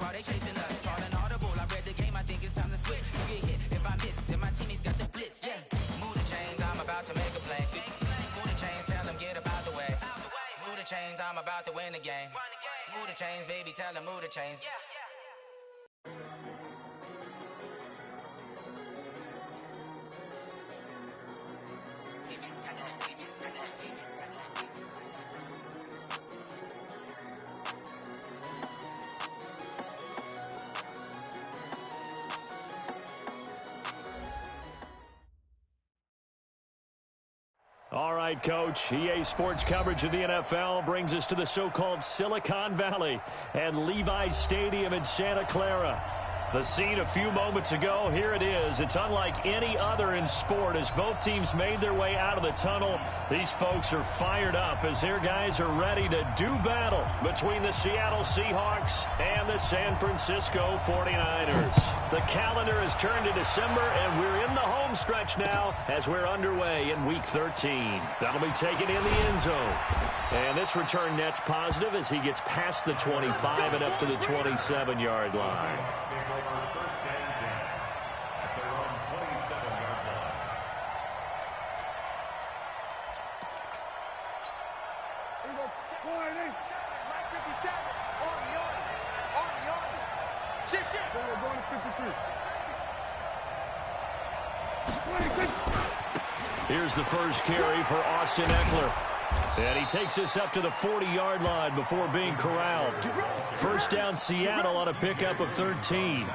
while they chasing us. Call an audible, I read the game, I think it's time to switch. You get hit if I miss, then my teammates got the blitz, yeah. Move the chains, I'm about to make a play. Move the chains, tell them get about the way. Move the chains, I'm about to win the game. Move the chains, baby, tell them move the chains. All right, Coach. EA Sports coverage of the NFL brings us to the so-called Silicon Valley and Levi's Stadium in Santa Clara. The scene a few moments ago, here it is. It's unlike any other in sport as both teams made their way out of the tunnel. These folks are fired up as their guys are ready to do battle between the Seattle Seahawks and the San Francisco 49ers. The calendar has turned to December, and we're in the home stretch now as we're underway in Week 13. That'll be taken in the end zone. And this return net's positive as he gets past the 25 and up to the 27-yard line. Here's the first carry for Austin Eckler. And he takes this up to the 40-yard line before being corralled. First down, Seattle on a pickup of 13.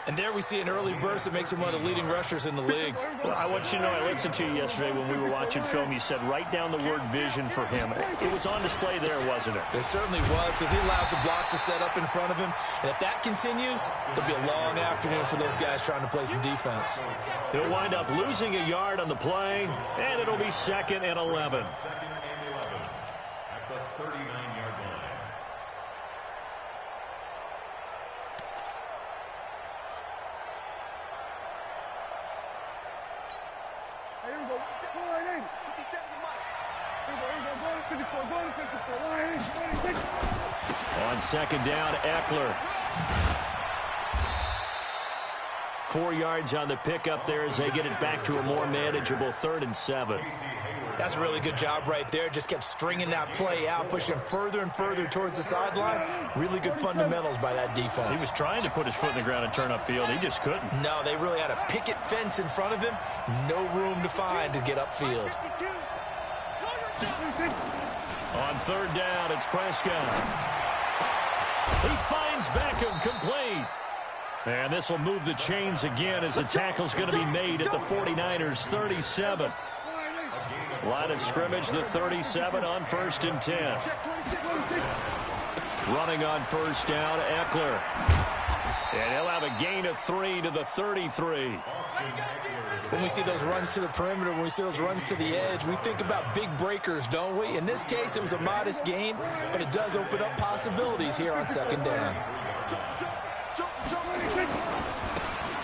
And there we see an early burst that makes him one of the leading rushers in the league. Well, I want you to know, I listened to you yesterday when we were watching film. You said write down the word vision for him. It was on display there, wasn't it? It certainly was, because he allows the blocks to set up in front of him. And if that continues, there'll be a long afternoon for those guys trying to play some defense. He'll wind up losing a yard on the play, and it'll be 2nd and 11. On second down, Eckler. 4 yards on the pickup there as they get it back to a more manageable 3rd and 7. That's a really good job right there. Just kept stringing that play out, pushing him further and further towards the sideline. Really good fundamentals by that defense. He was trying to put his foot in the ground and turn upfield. He just couldn't. No, they really had a picket fence in front of him. No room to find to get upfield. On 3rd down, it's Prescott. He finds Beckham complete. And this will move the chains again as the tackle's going to be made at the 49ers 37. Line of scrimmage, the 37 on 1st and 10. Running on 1st down, Eckler. And he'll have a gain of 3 to the 33. When we see those runs to the perimeter, when we see those runs to the edge, we think about big breakers, don't we? In this case, it was a modest gain, but it does open up possibilities here on 2nd down.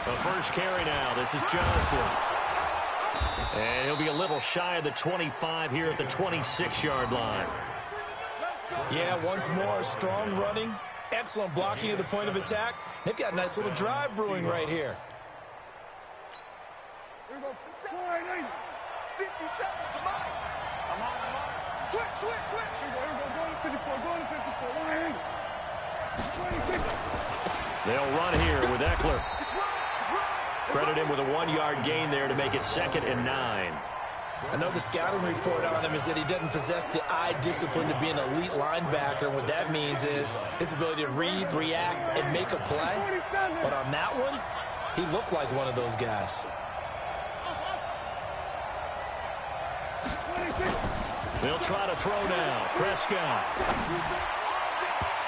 The first carry now. This is Johnson. And he'll be a little shy of the 25 here at the 26-yard line. Yeah, once more, strong running, excellent blocking at the point of attack. They've got a nice little drive brewing right here. They'll run here with Eckler. Credit him with a 1-yard gain there to make it 2nd and 9. I know the scouting report on him is that he doesn't possess the eye discipline to be an elite linebacker. And what that means is his ability to read, react, and make a play. But on that one, he looked like one of those guys. They'll try to throw now. Prescott.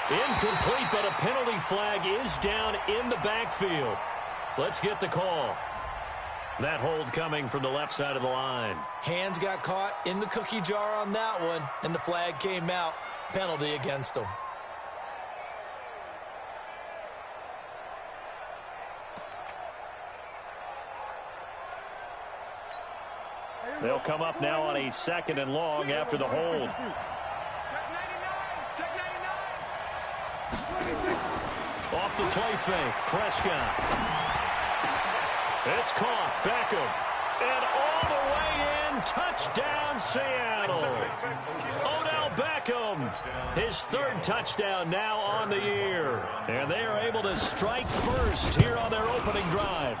Incomplete, but a penalty flag is down in the backfield. Let's get the call. That hold coming from the left side of the line. Hands got caught in the cookie jar on that one, and the flag came out. Penalty against him. They'll come up now on a 2nd and long after the hold. Off the play fake, Prescott. It's caught, Beckham. And all the way in, touchdown Seattle. Odell Beckham, his third touchdown now on the year. And they are able to strike first here on their opening drive.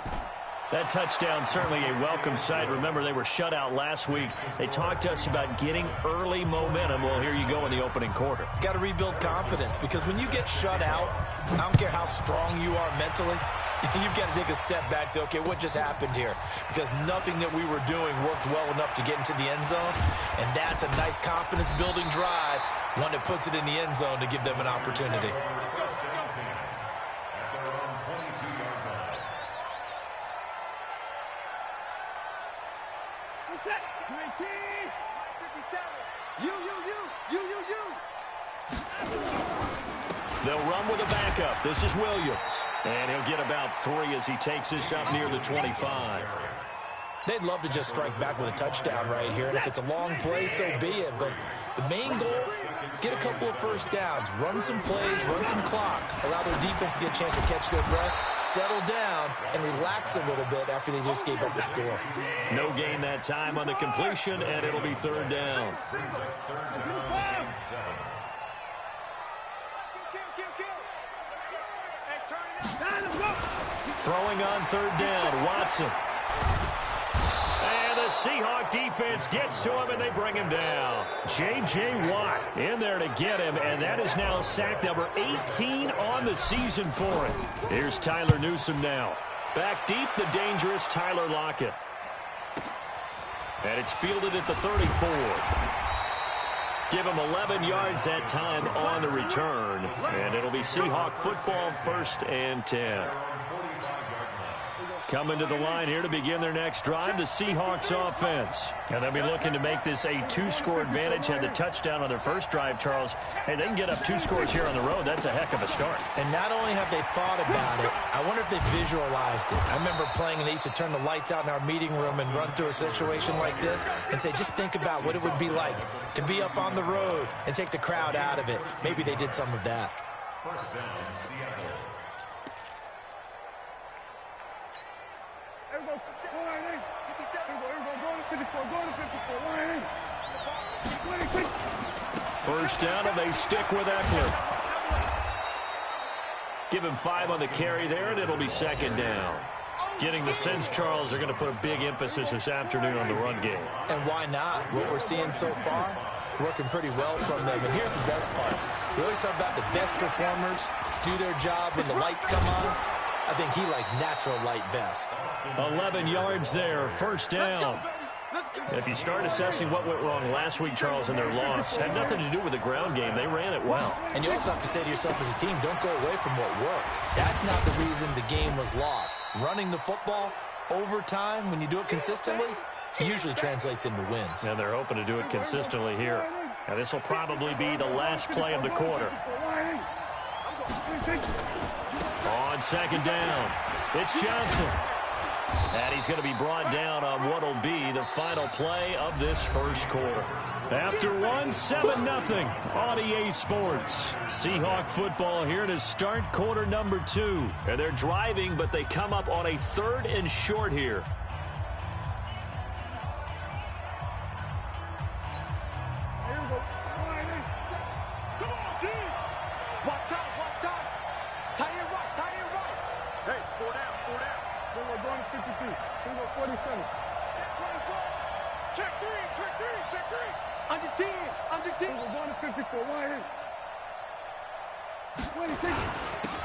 That touchdown certainly a welcome sight. Remember, they were shut out last week. They talked to us about getting early momentum. Well, here you go in the opening quarter. Got to rebuild confidence, because when you get shut out, I don't care how strong you are mentally, you've got to take a step back and say, okay, what just happened here? Because nothing that we were doing worked well enough to get into the end zone, and that's a nice confidence-building drive, one that puts it in the end zone to give them an opportunity. They'll run with a backup. This is Williams. And he'll get about 3 as he takes this up near the 25. They'd love to just strike back with a touchdown right here. And if it's a long play, so be it. But the main goal, get a couple of first downs, run some plays, run some clock, allow their defense to get a chance to catch their breath, settle down, and relax a little bit after they just gave up the score. No gain that time on the completion, and it'll be third down. Throwing on third down, Watson. And the Seahawk defense gets to him, and they bring him down. J.J. Watt in there to get him, and that is now sack number 18 on the season for him. Here's Tyler Newsome now. Back deep, the dangerous Tyler Lockett. And it's fielded at the 34. Give him 11 yards that time on the return. And it'll be Seahawk football, 1st and 10. Coming to the line here to begin their next drive, the Seahawks offense. And they'll be looking to make this a 2-score advantage. Had the touchdown on their first drive, Charles. Hey, they can get up 2 scores here on the road. That's a heck of a start. And not only have they thought about it, I wonder if they visualized it. I remember playing, and they used to turn the lights out in our meeting room and run through a situation like this and say, just think about what it would be like to be up on the road and take the crowd out of it. Maybe they did some of that. First down, Seattle. First down, and they stick with Eckler. Give him 5 on the carry there, and it'll be second down. Getting the sense, Charles, they're going to put a big emphasis this afternoon on the run game. And why not? What we're seeing so far, it's working pretty well from them. And here's the best part. We always talk about the best performers do their job when the lights come on. I think he likes natural light best. 11 yards there, first down. If you start assessing what went wrong last week, Charles, in their loss, had nothing to do with the ground game. They ran it well. And you also have to say to yourself as a team, don't go away from what worked. That's not the reason the game was lost. Running the football over time, when you do it consistently, usually translates into wins. And they're hoping to do it consistently here. And this will probably be the last play of the quarter. On second down, it's Johnson. And he's going to be brought down on what will be the final play of this first quarter. After 7-0 on EA Sports. Seahawk football here to start quarter number 2. And they're driving, but they come up on a 3rd and short here.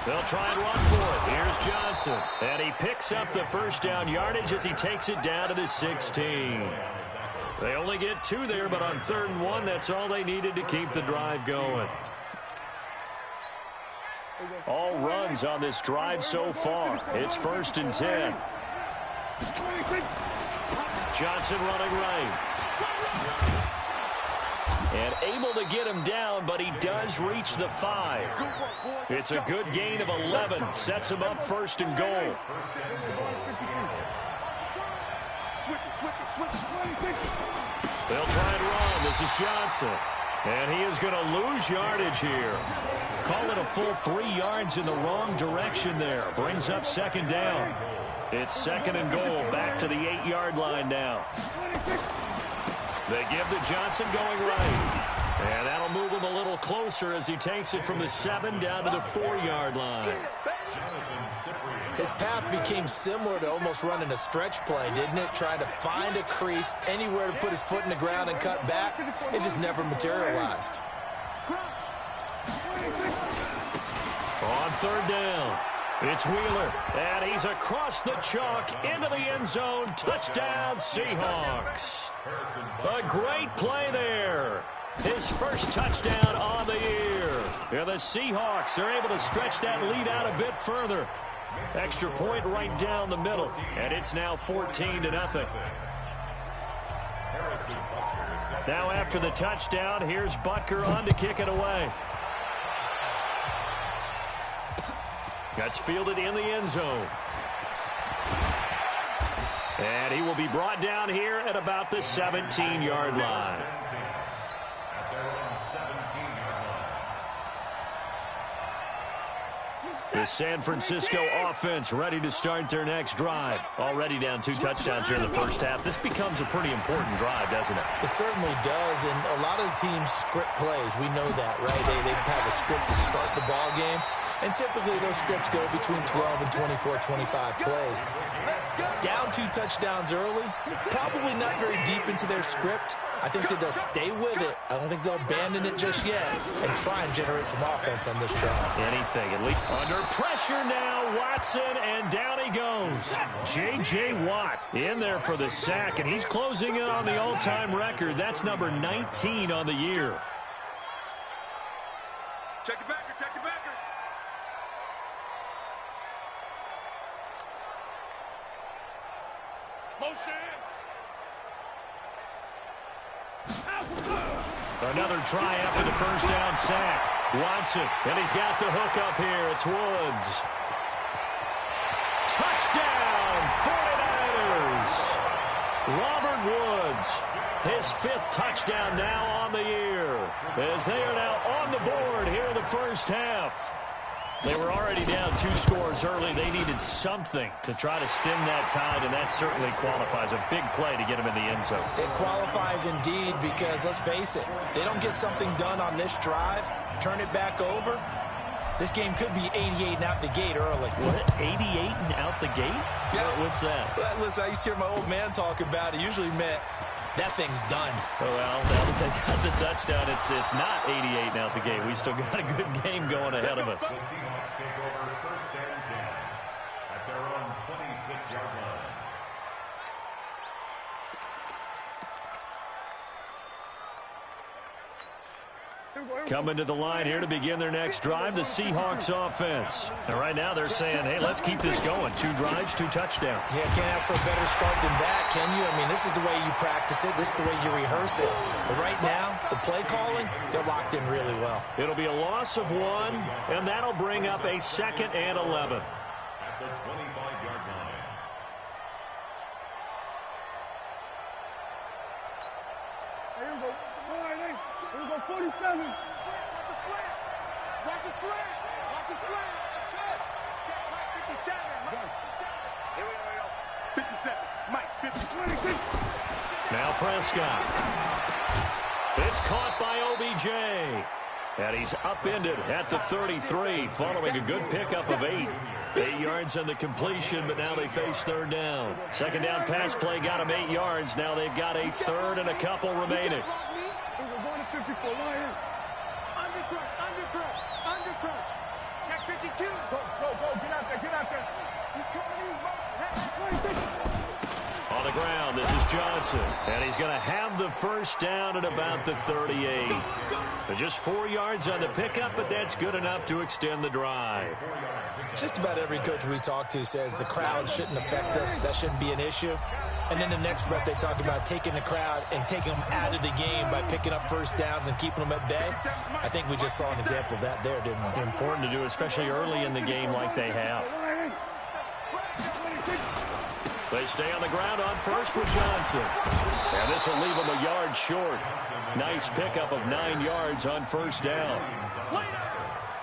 They'll try and run for it. Here's Johnson. And he picks up the first down yardage as he takes it down to the 16. They only get 2 there, but on 3rd and 1, that's all they needed to keep the drive going. All runs on this drive so far. It's 1st and 10. Johnson running right. And able to get him down, but he does reach the 5. It's a good gain of 11. Sets him up 1st and goal. They'll try and run. This is Johnson. And he is going to lose yardage here. Call it a full 3 yards in the wrong direction there. Brings up second down. It's second and goal. Back to the 8-yard line now. They give to Johnson going right. And that'll move him a little closer as he takes it from the 7 down to the 4-yard line. His path became similar to almost running a stretch play, didn't it? Trying to find a crease, anywhere to put his foot in the ground and cut back. It just never materialized. On third down, it's Wheeler, and he's across the chalk into the end zone. Touchdown, Seahawks. A great play there. His first touchdown on the year. And the Seahawks are able to stretch that lead out a bit further. Extra point right down the middle, and it's now 14-0. Now after the touchdown, here's Butker on to kick it away. That's fielded in the end zone. And he will be brought down here at about the 17-yard line. The San Francisco offense ready to start their next drive. Already down 2 touchdowns here in the first half. This becomes a pretty important drive, doesn't it? It certainly does, and a lot of the teams script plays. We know that, right? They have a script to start the ball game, and typically those scripts go between 12 and 24, 25 plays. Down 2 touchdowns early, probably not very deep into their script. I think that they'll stay with it. I don't think they'll abandon it just yet and try and generate some offense on this drive. Anything, at least. Under pressure now, Watson, and down he goes. J.J. Watt in there for the sack, and he's closing in on the all-time record. That's number 19 on the year. Check it backer, check it backer. Motion. Another try after the first down sack. Watson, and he's got the hook up here. It's Woods. Touchdown, 49ers. Robert Woods, his 5th touchdown now on the year, as they are now on the board here in the first half. They were already down 2 scores early. They needed something to try to stem that tide, and that certainly qualifies. A big play to get him in the end zone. It qualifies indeed because, let's face it, they don't get something done on this drive, turn it back over, this game could be 88 and out the gate early. What? 88 and out the gate? Yeah. What's that? Well, listen, I used to hear my old man talk about it. Usually meant that thing's done. Oh, well, now that they got the touchdown, it's not 88 and out the gate. We still got a good game going ahead of us. The Seahawks take over first and 10 at their own 26-yard line. Coming to the line here to begin their next drive, the Seahawks offense. And right now they're saying, hey, let's keep this going. 2 drives, 2 touchdowns. Yeah, can't ask for a better start than that, can you? I mean, this is the way you practice it. This is the way you rehearse it. But right now, the play calling, they're locked in really well. It'll be a loss of 1, and that'll bring up a 2nd and 11. At the 25-yard line. Here we go. All right, here we go. 47. Watch the slant. Watch the slant. Watch the slant. Check. Check. Mike 57. Mike 57. Here we go. 57. Mike 57. Now Prescott. It's caught by OBJ. And he's upended at the 33 following a good pickup of 8. 8 yards on the completion, but now they face third down. Second down pass play got them 8 yards. Now they've got a third and a couple remaining. We're going to 54. Line. Undercrush. Check 52. Go. Get out there. He's coming in motion. Hey, 26. On the ground, this is Johnson. And he's going to have the first down at about the 38. But just 4 yards on the pickup, but that's good enough to extend the drive. Just about every coach we talk to says the crowd shouldn't affect us. That shouldn't be an issue. And then the next breath they talk about taking the crowd and taking them out of the game by picking up first downs and keeping them at bay. I think we just saw an example of that there, didn't we? Important to do, especially early in the game like they have. They stay on the ground on first with Johnson. And this will leave him a yard short. Nice pickup of 9 yards on first down.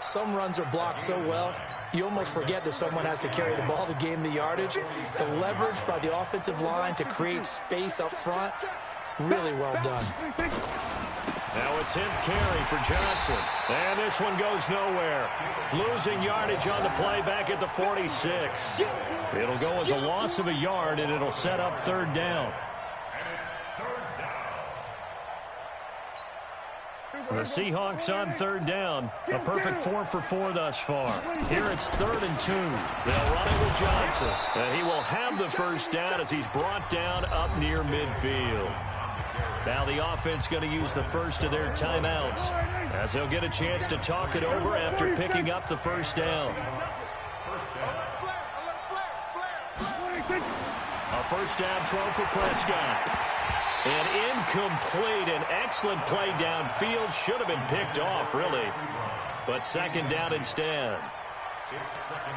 Some runs are blocked so well, you almost forget that someone has to carry the ball to gain the yardage. The leverage by the offensive line to create space up front, really well done. Now a 10th carry for Johnson. And this one goes nowhere. Losing yardage on the play back at the 46. It'll go as a loss of a yard, and it'll set up third down. The Seahawks on third down. A perfect 4 for 4 thus far. Here it's 3rd and 2. They'll run it with Johnson. And he will have the first down as he's brought down up near midfield. Now the offense going to use the first of their timeouts as they'll get a chance to talk it over after picking up the first down. A first down throw for Prescott. And incomplete. An excellent play downfield. Should have been picked off, really. But second down instead.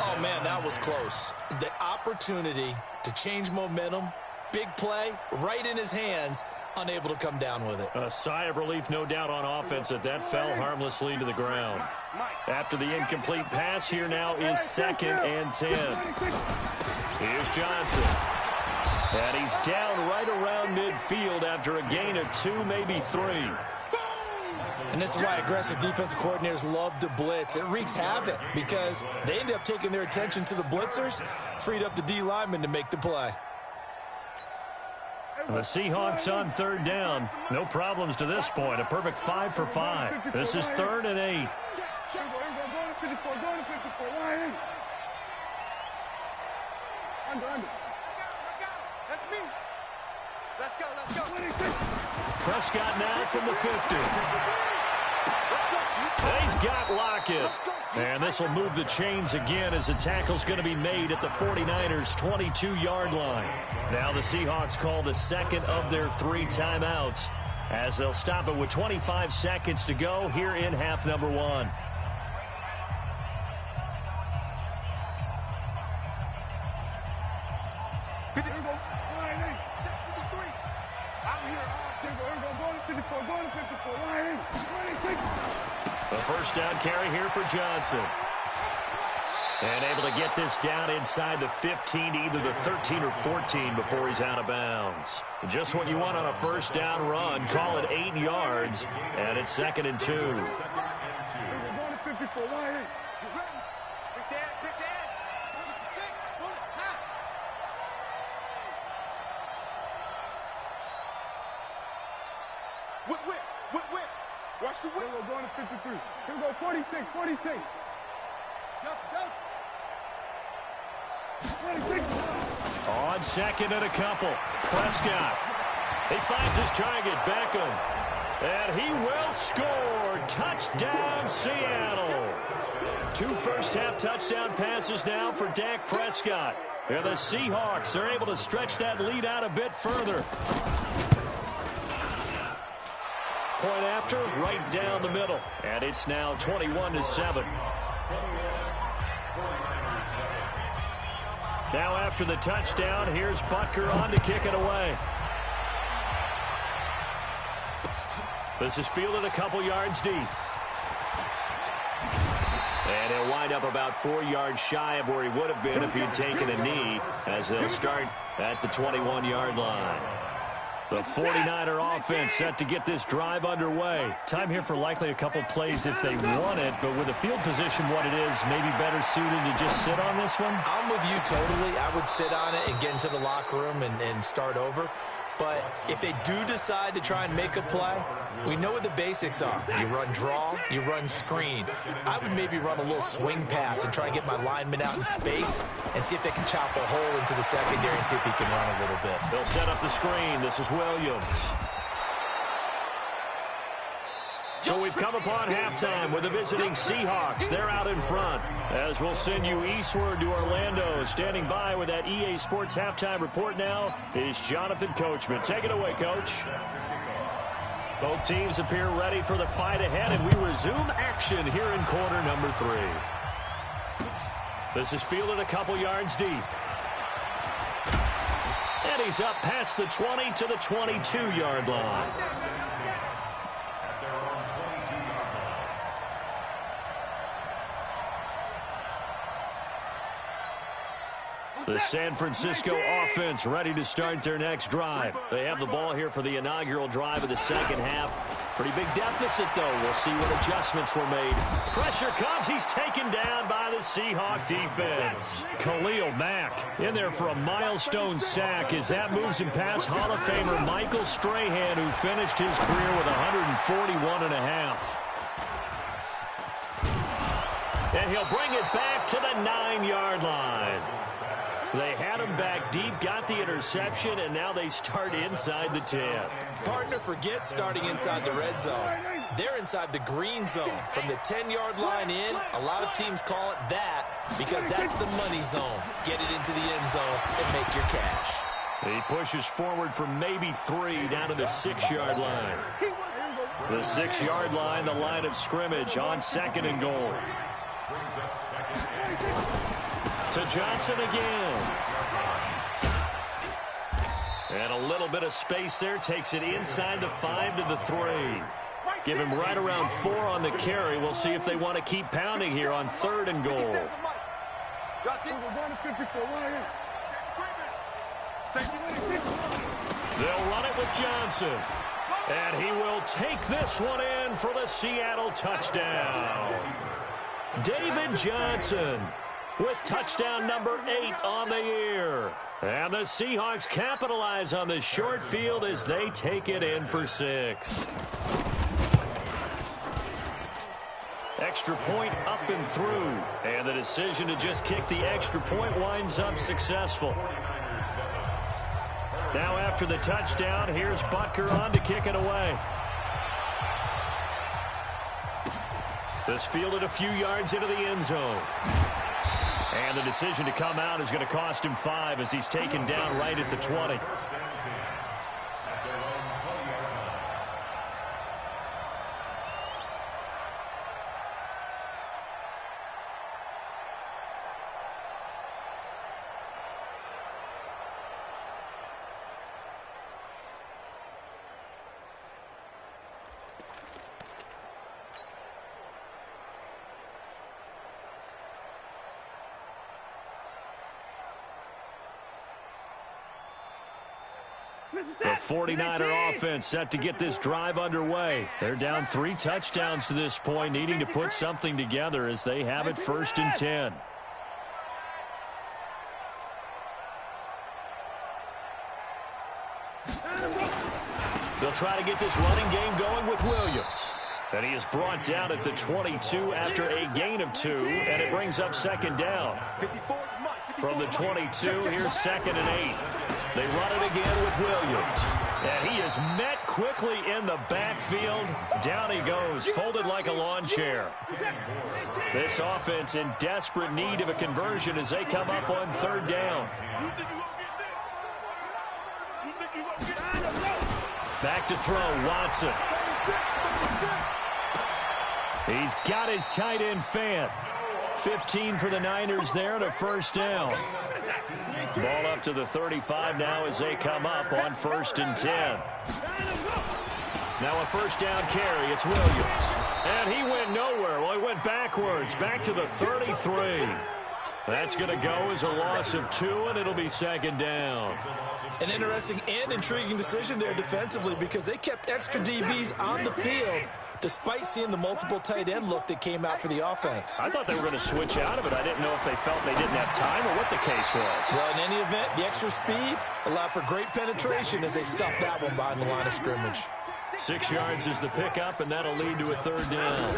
Oh, man, that was close. The opportunity to change momentum, big play, right in his hands, unable to come down with it. A sigh of relief, no doubt, on offense that fell harmlessly to the ground. After the incomplete pass, here now is 2nd and 10. Here's Johnson. And he's down right around midfield after a gain of 2, maybe 3. And this is why aggressive defensive coordinators love to blitz. It wreaks havoc because they end up taking their attention to the blitzers, freed up the D lineman to make the play. The Seahawks on third down. No problems to this point. A perfect 5 for 5. This is 3rd and 8. That's me. Let's go, let's go. Prescott now from the 50. He's got Lockett. And this will move the chains again as the tackle's going to be made at the 49ers' 22-yard line. Now the Seahawks call the second of their 3 timeouts as they'll stop it with 25 seconds to go here in half number 1. The first down carry here for Johnson. And able to get this down inside the 15, either the 13 or 14 before he's out of bounds. Just what you want on a first down run. Call it 8 yards, and it's 2nd and 2. Watch the whip. Here we go, going to 53. Here we go, 46, 46. Delta. 46. On 2nd and a couple. Prescott. He finds his target, Beckham. And he will score. Touchdown, Seattle. 2 first-half touchdown passes now for Dak Prescott. And the Seahawks are able to stretch that lead out a bit further. Point after, right down the middle. And it's now 21-7. Now after the touchdown, here's Butker on to kick it away. This is fielded a couple yards deep. And he'll wind up about 4 yards shy of where he would have been if he'd taken a knee, as they'll start at the 21-yard line. The 49er offense set to get this drive underway. Time here for likely a couple plays if they want it, but with the field position what it is, maybe better suited to just sit on this one? I'm with you totally. I would sit on it and get into the locker room and start over. But if they do decide to try and make a play, we know what the basics are. You run draw, you run screen. I would maybe run a little swing pass and try and get my lineman out in space and see if they can chop a hole into the secondary and see if he can run a little bit. They'll set up the screen. This is Williams. So we've come upon halftime with the visiting Seahawks. They're out in front. As we'll send you eastward to Orlando. Standing by with that EA Sports halftime report now is Jonathan Coachman. Take it away, Coach. Both teams appear ready for the fight ahead, and we resume action here in quarter number 3. This is fielded a couple yards deep. And he's up past the 20 to the 22-yard line. At their own 22-yard line. The San Francisco offense ready to start their next drive. They have the ball here for the inaugural drive of the second half. Pretty big deficit, though. We'll see what adjustments were made. Pressure comes. He's taken down by the Seahawk defense. Khalil Mack in there for a milestone sack as that moves him past Hall of Famer Michael Strahan, who finished his career with 141.5. And he'll bring it back to the 9-yard line. They had him back deep, got the interception, and now they start inside the 10. Partner, forget starting inside the red zone. They're inside the green zone. From the 10-yard line in, a lot of teams call it that because that's the money zone. Get it into the end zone and make your cash. He pushes forward for maybe 3 down to the 6-yard line. The 6-yard line, the line of scrimmage on 2nd and goal. To Johnson again. And a little bit of space there. Takes it inside the 5 to the 3. Give him right around 4 on the carry. We'll see if they want to keep pounding here on 3rd and goal. They'll run it with Johnson. And he will take this one in for the Seattle touchdown. David Johnson with touchdown number 8 on the year. And the Seahawks capitalize on the short field as they take it in for 6. Extra point up and through. And the decision to just kick the extra point winds up successful. Now after the touchdown, here's Butker on to kick it away. This fielded a few yards into the end zone. And the decision to come out is going to cost him 5 as he's taken down right at the 20. The 49er offense set to get this drive underway. They're down 3 touchdowns to this point, needing to put something together as they have it 1st and 10. They'll try to get this running game going with Williams. And he is brought down at the 22 after a gain of 2, and it brings up 2nd down. From the 22, here's 2nd and 8. They run it again with Williams. And he is met quickly in the backfield. Down he goes, folded like a lawn chair. This offense in desperate need of a conversion as they come up on 3rd down. Back to throw, Watson. He's got his tight end Fant. 15 for the Niners there and a 1st down. Ball up to the 35 now as they come up on 1st and 10. Now a 1st down carry. It's Williams. And he went nowhere. Well, he went backwards. Back to the 33. That's going to go as a loss of 2, and it'll be 2nd down. An interesting and intriguing decision there defensively because they kept extra DBs on the field despite seeing the multiple tight end look that came out for the offense. I thought they were going to switch out of it. I didn't know if they felt they didn't have time or what the case was. Well, in any event, the extra speed allowed for great penetration as they stuffed that one behind the line of scrimmage. 6 yards is the pickup, and that'll lead to a 3rd down.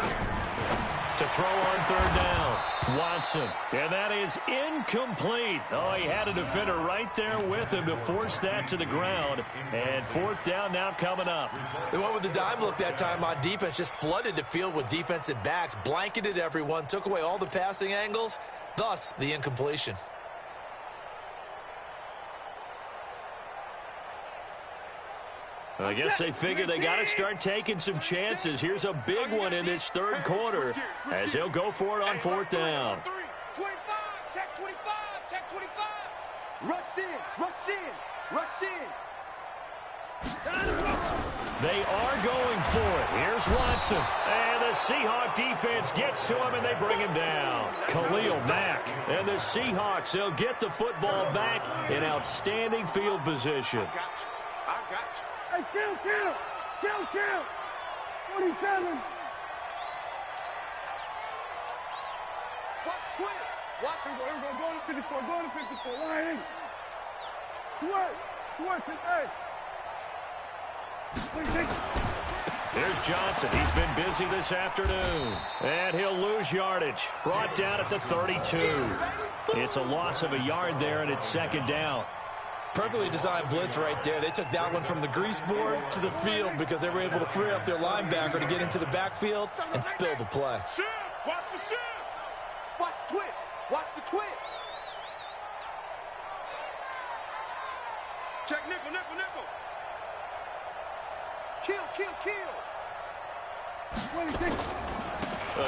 To throw on 3rd down, Watson. And that is incomplete. Oh, he had a defender right there with him to force that to the ground. And 4th down now coming up. The one with the dime look that time on defense just flooded the field with defensive backs, blanketed everyone, took away all the passing angles, thus the incompletion. I guess they figure they got to start taking some chances. Here's a big one in this 3rd quarter as he'll go for it on 4th down. 25, check 25, check 25. Rush in, Rush in. They are going for it. Here's Watson. And the Seahawk defense gets to him, and they bring him down. Khalil Mack. And the Seahawks, they'll get the football back in outstanding field position. I got you. Hey, kill. 47. Watch twitch. Watch him. Go to 54. Go to 54. Line in. Switch. Hey. Here's Johnson. He's been busy this afternoon. And he'll lose yardage. Brought down at the 32. It's a loss of a yard there, and it's second down. Perfectly designed blitz right there. They took that one from the grease board to the field because they were able to free up their linebacker to get into the backfield and spill the play. Shift. Watch the shift. Watch twitch. Watch the twitch. Check nickel. Kill. 26.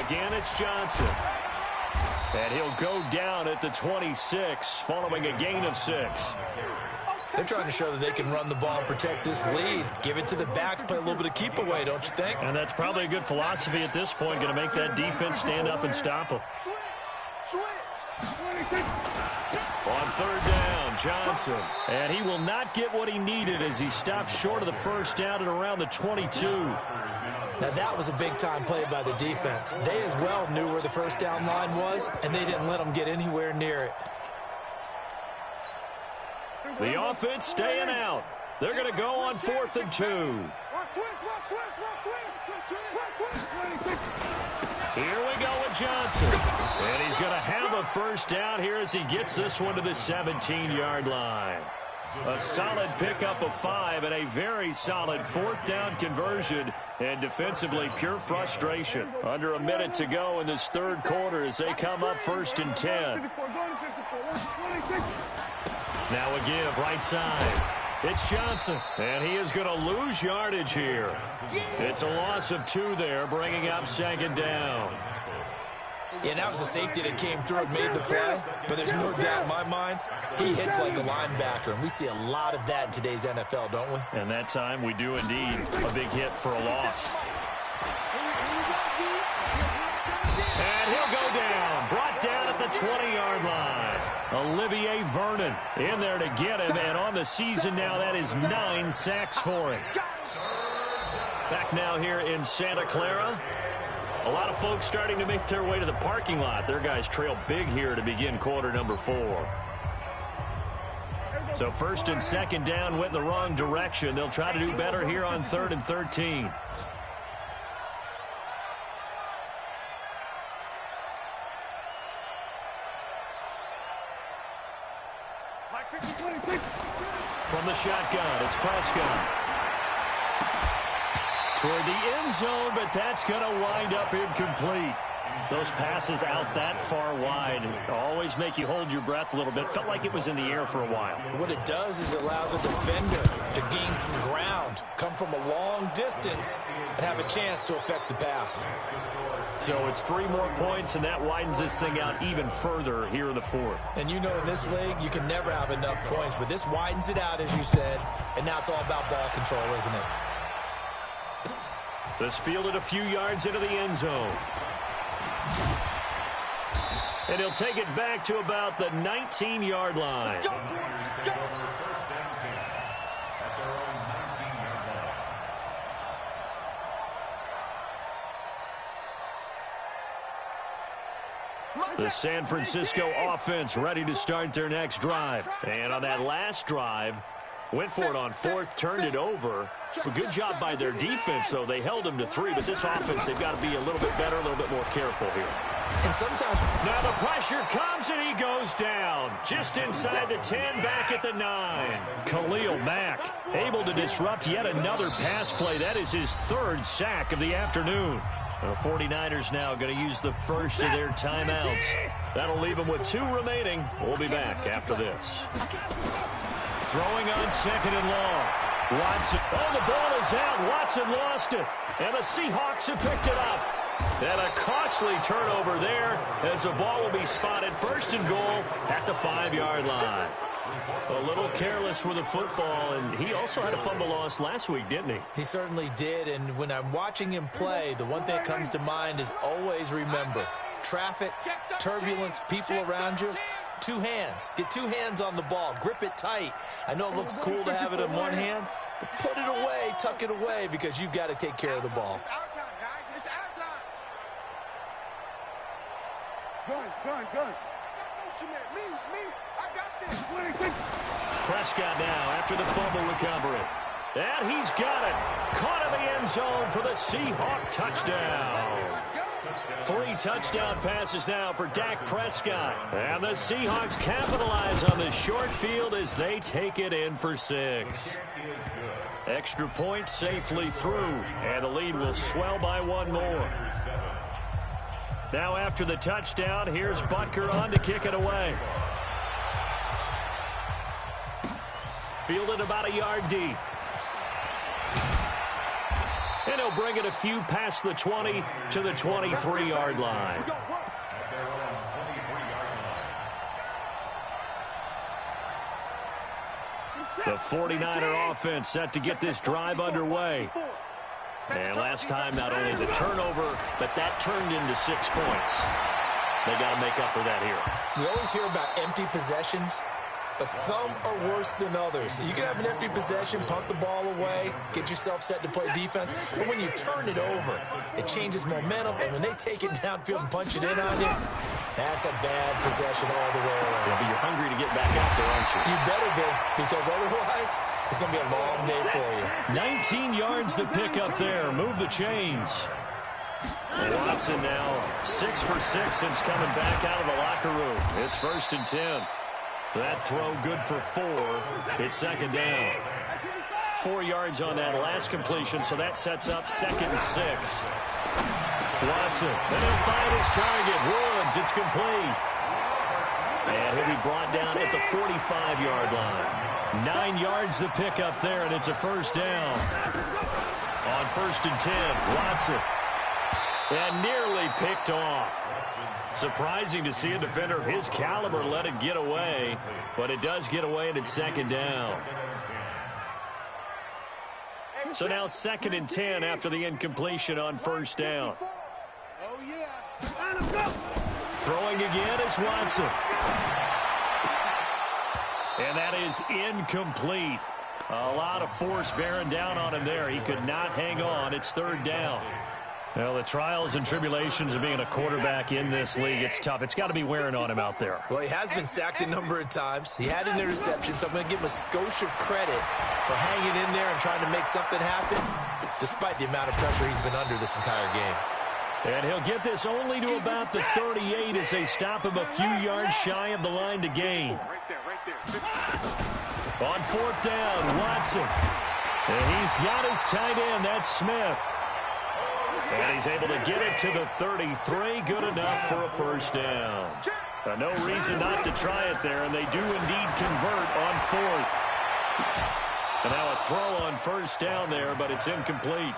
Again, it's Johnson. And he'll go down at the 26 following a gain of 6. They're trying to show that they can run the ball and protect this lead. Give it to the backs, play a little bit of keep away, don't you think? And that's probably a good philosophy at this point, going to make that defense stand up and stop them. Switch. On third down, Johnson. And he will not get what he needed as he stops short of the first down at around the 22. Now, that was a big-time play by the defense. They as well knew where the first down line was, and they didn't let them get anywhere near it. The offense staying out. They're going to go on 4th and 2. Here we go with Johnson. And he's going to have a first down here as he gets this one to the 17-yard line. A solid pickup of 5 and a very solid 4th down conversion. And defensively, pure frustration. Under a minute to go in this third quarter as they come up 1st and 10. Now a give right side. It's Johnson, and he is going to lose yardage here. It's a loss of 2 there, bringing up 2nd down. Yeah, that was a safety that came through and made the play, but there's no doubt in my mind, he hits like a linebacker, and we see a lot of that in today's NFL, don't we? And that time, we do indeed. A big hit for a loss. And he'll go down, brought down at the 20-yard line. Olivier Vernon in there to get him, and on the season now, that is 9 sacks for him. Back now here in Santa Clara. A lot of folks starting to make their way to the parking lot. Their guys trail big here to begin quarter number 4. So 1st and 2nd down went in the wrong direction. They'll try to do better here on 3rd and 13. From the shotgun, it's Prescott. Toward the end zone, but that's going to wind up incomplete. Those passes out that far wide always make you hold your breath a little bit. Felt like it was in the air for a while. What it does is it allows a defender to gain some ground, come from a long distance, and have a chance to affect the pass. So it's 3 more points, and that widens this thing out even further here in the 4th. And you know in this league, you can never have enough points, but this widens it out, as you said, and now it's all about ball control, isn't it? This fielded a few yards into the end zone. And he'll take it back to about the 19-yard line. The San Francisco offense ready to start their next drive. And on that last drive, went for it on 4th, turned it over. A good job by their defense, though. They held them to 3, but this offense, they've got to be a little bit better, a little bit more careful here. And sometimes... Now the pressure comes, and he goes down. Just inside the 10, back at the 9. Khalil Mack able to disrupt yet another pass play. That is his 3rd sack of the afternoon. The 49ers now going to use the first of their timeouts. That'll leave them with 2 remaining. We'll be back after this. Throwing on 2nd and long. Watson. Oh, the ball is out. Watson lost it. And the Seahawks have picked it up. And a costly turnover there as the ball will be spotted 1st and goal at the 5-yard line. A little careless with the football, and he also had a fumble loss last week, didn't he? He certainly did, and when I'm watching him play, the one thing that comes to mind is always remember, traffic, turbulence, people around you, two hands. Get two hands on the ball. Grip it tight. I know it looks cool to have it in one hand, but put it away, tuck it away, because you've got to take care of the ball. It's our time, guys. It's our time. Gun. I got this. Prescott now after the fumble recovery. And he's got it. Caught in the end zone for the Seahawk touchdown. 3 touchdown passes now for Dak Prescott. And the Seahawks capitalize on the short field as they take it in for 6. Extra point safely through. And the lead will swell by 1 more. Now after the touchdown, here's Butker on to kick it away. Fielded about a yard deep. And he'll bring it a few past the 20 to the 23-yard line. The 49er offense set to get this drive underway. And last time, not only the turnover, but that turned into 6 points. They got to make up for that here. We always hear about empty possessions, but some are worse than others. You can have an empty possession, punt the ball away, get yourself set to play defense, but when you turn it over, it changes momentum, and when they take it downfield and punch it in on you, that's a bad possession all the way around. Yeah, but you're hungry to get back out there, aren't you? You better be, because otherwise, it's going to be a long day for you. 19 yards to pick up there. Move the chains. Watson now 6 for 6 since coming back out of the locker room. It's 1st and 10. That throw good for 4. It's 2nd down. 4 yards on that last completion, so that sets up 2nd and 6. Watson, and he'll find his target. Woods, it's complete. And he'll be brought down at the 45-yard line. 9 yards to pick up there, and it's a 1st down. On 1st and 10, Watson. And nearly picked off. Surprising to see a defender of his caliber let it get away, but it does get away, and it's 2nd down. So now 2nd and 10 after the incompletion on 1st down. Oh, yeah. Throwing again is Watson. And that is incomplete. A lot of force bearing down on him there. He could not hang on. It's 3rd down. Well, the trials and tribulations of being a quarterback in this league, it's tough. It's got to be wearing on him out there. Well, he has been sacked a number of times. He had an interception, so I'm going to give him a skosh of credit for hanging in there and trying to make something happen, despite the amount of pressure he's been under this entire game. And he'll get this only to about the 38 as they stop him a few yards shy of the line to gain. On 4th down, Watson. And he's got his tight end, that's Smith. And he's able to get it to the 33. Good enough for a 1st down. No reason not to try it there, and they do indeed convert on 4th. And now a throw on 1st down there, but it's incomplete.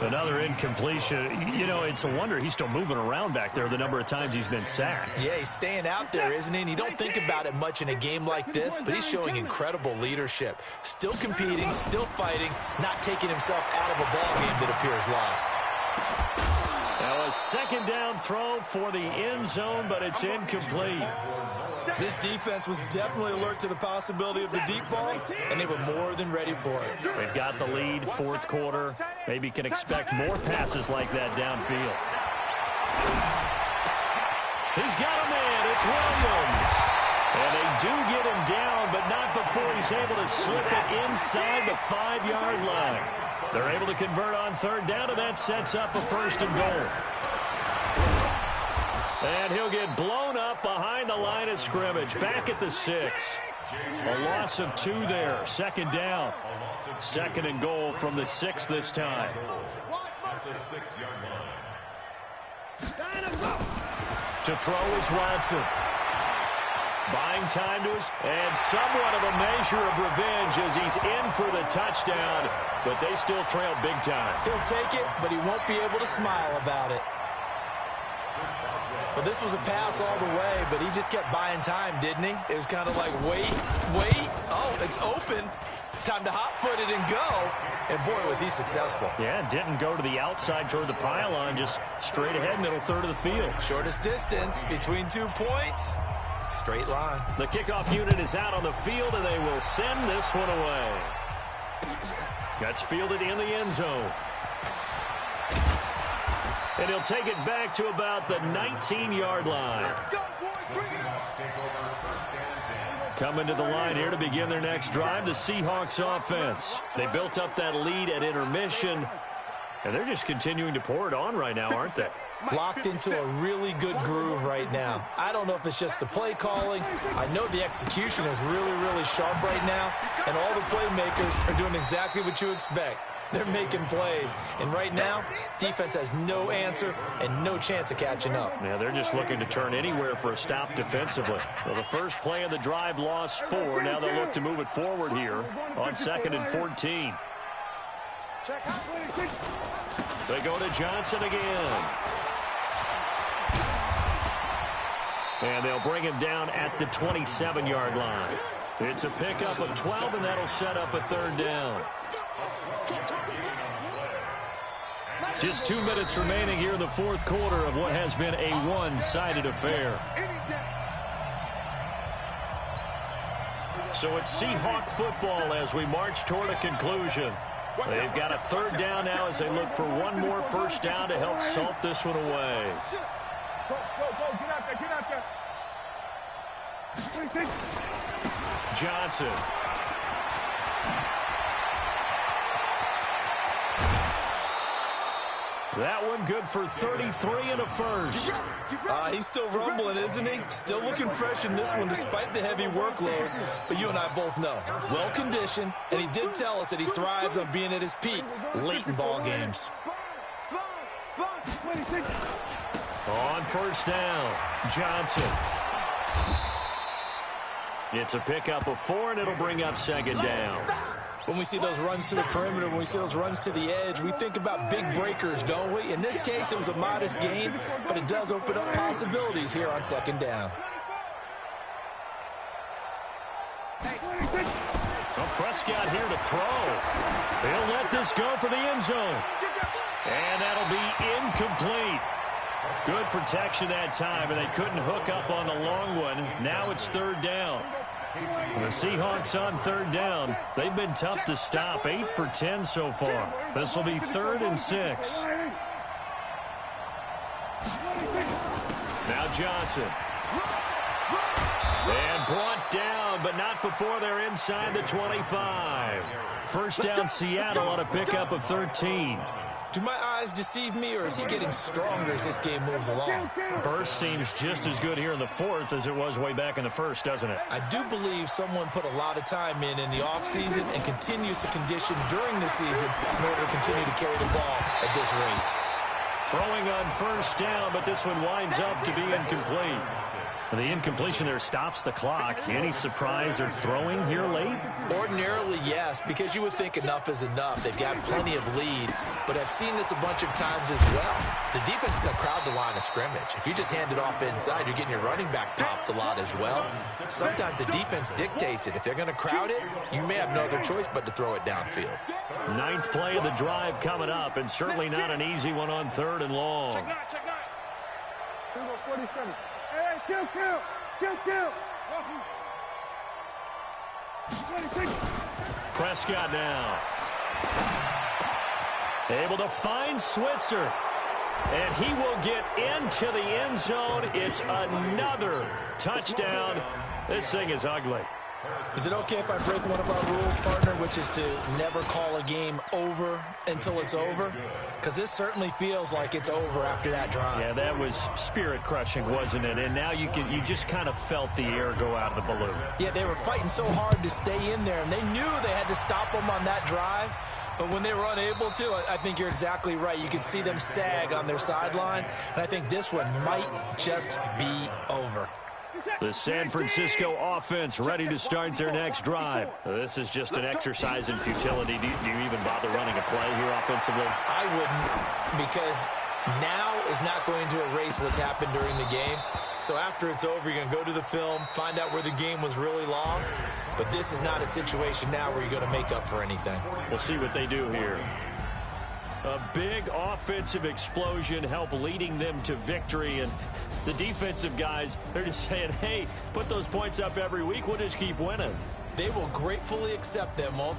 Another incompletion. You know, it's a wonder he's still moving around back there the number of times he's been sacked. Yeah, he's staying out there, isn't he? And you don't think about it much in a game like this, but he's showing incredible leadership. Still competing, still fighting, not taking himself out of a ball game that appears lost. Now a 2nd down throw for the end zone, but it's incomplete. This defense was definitely alert to the possibility of the deep ball, and they were more than ready for it. They've got the lead, 4th quarter. Maybe can expect more passes like that downfield. He's got him in. It's Williams. And they do get him down, but not before he's able to slip it inside the 5-yard line. They're able to convert on 3rd down, and that sets up a 1st and goal. And he'll get blown up behind the line of scrimmage. Back at the 6. A loss of 2 there. 2nd down. 2nd and goal from the 6 this time. To throw is Watson. Buying time to his, and somewhat of a measure of revenge as he's in for the touchdown, but they still trail big time. He'll take it, but he won't be able to smile about it. Well, this was a pass all the way, but he just kept buying time, didn't he? It was kind of like, wait. Oh, it's open. Time to hot-foot it and go. And, boy, was he successful. Yeah, didn't go to the outside toward the pylon, just straight ahead, middle third of the field. Shortest distance between 2 points. Straight line. The kickoff unit is out on the field, and they will send this one away. That's fielded in the end zone. And he'll take it back to about the 19-yard line. Coming to the line here to begin their next drive, the Seahawks offense. They built up that lead at intermission, and they're just continuing to pour it on right now, aren't they? Locked into a really good groove right now. I don't know if it's just the play calling. I know the execution is really, really sharp right now, and all the playmakers are doing exactly what you expect. They're making plays, and right now, defense has no answer and no chance of catching up. Yeah, they're just looking to turn anywhere for a stop defensively. Well, the first play of the drive lost 4. Now they'll look to move it forward here on 2nd and 14. They go to Johnson again. And they'll bring him down at the 27-yard line. It's a pickup of 12, and that'll set up a 3rd down. Just 2 minutes remaining here in the 4th quarter of what has been a one-sided affair. So it's Seahawk football as we march toward a conclusion. They've got a 3rd down now as they look for one more first down to help salt this one away. Go, get out there. Johnson. That one good for 33 and a first. He's still rumbling, isn't he? Still looking fresh in this one despite the heavy workload. But you and I both know, well-conditioned, and he did tell us that he thrives on being at his peak late in ball games. On first down, Johnson. It's a pickup of 4, and it'll bring up 2nd down. When we see those runs to the perimeter, when we see those runs to the edge, we think about big breakers, don't we? In this case, it was a modest gain, but it does open up possibilities here on 2nd down. Well, Prescott here to throw. He'll let this go for the end zone. And that'll be incomplete. Good protection that time, and they couldn't hook up on the long one. Now it's 3rd down. The Seahawks on 3rd down. They've been tough to stop. 8 for 10 so far. This will be 3rd and 6. Now Johnson. And brought down, but not before they're inside the 25. First down Seattle on a pickup of 13. Do my eyes deceive me, or is he getting stronger as this game moves along? Burst seems just as good here in the 4th as it was way back in the 1st, doesn't it? I do believe someone put a lot of time in the offseason and continues to condition during the season in order to continue to carry the ball at this rate. Throwing on first down, but this one winds up to be incomplete. The incompletion there stops the clock. Any surprise they're throwing here late? Ordinarily, yes, because you would think enough is enough. They've got plenty of lead, but I've seen this a bunch of times as well. The defense is going to crowd the line of scrimmage. If you just hand it off inside, you're getting your running back popped a lot as well. Sometimes the defense dictates it. If they're going to crowd it, you may have no other choice but to throw it downfield. 9th play of the drive coming up, and certainly not an easy one on 3rd and long. Check 47. Hey, kill. Prescott now. Able to find Switzer. And he will get into the end zone. It's another touchdown. This thing is ugly. Is it okay if I break one of our rules, partner, which is to never call a game over until it's over? Because this certainly feels like it's over after that drive. Yeah, that was spirit-crushing, wasn't it? And now you just kind of felt the air go out of the balloon. Yeah, they were fighting so hard to stay in there, and they knew they had to stop them on that drive. But when they were unable to, I think you're exactly right. You could see them sag on their sideline, and I think this one might just be over. The San Francisco offense ready to start their next drive. This is just an exercise in futility. Do you even bother running a play here offensively? I wouldn't, because Now is not going to erase what's happened during the game. So after it's over, you're going to go to the film, find out where the game was really lost. But this is not a situation now where you're going to make up for anything. We'll see what they do here. A big offensive explosion helped leading them to victory. And the defensive guys, they're just saying, hey, put those points up every week. We'll just keep winning. They will gratefully accept them, won't they?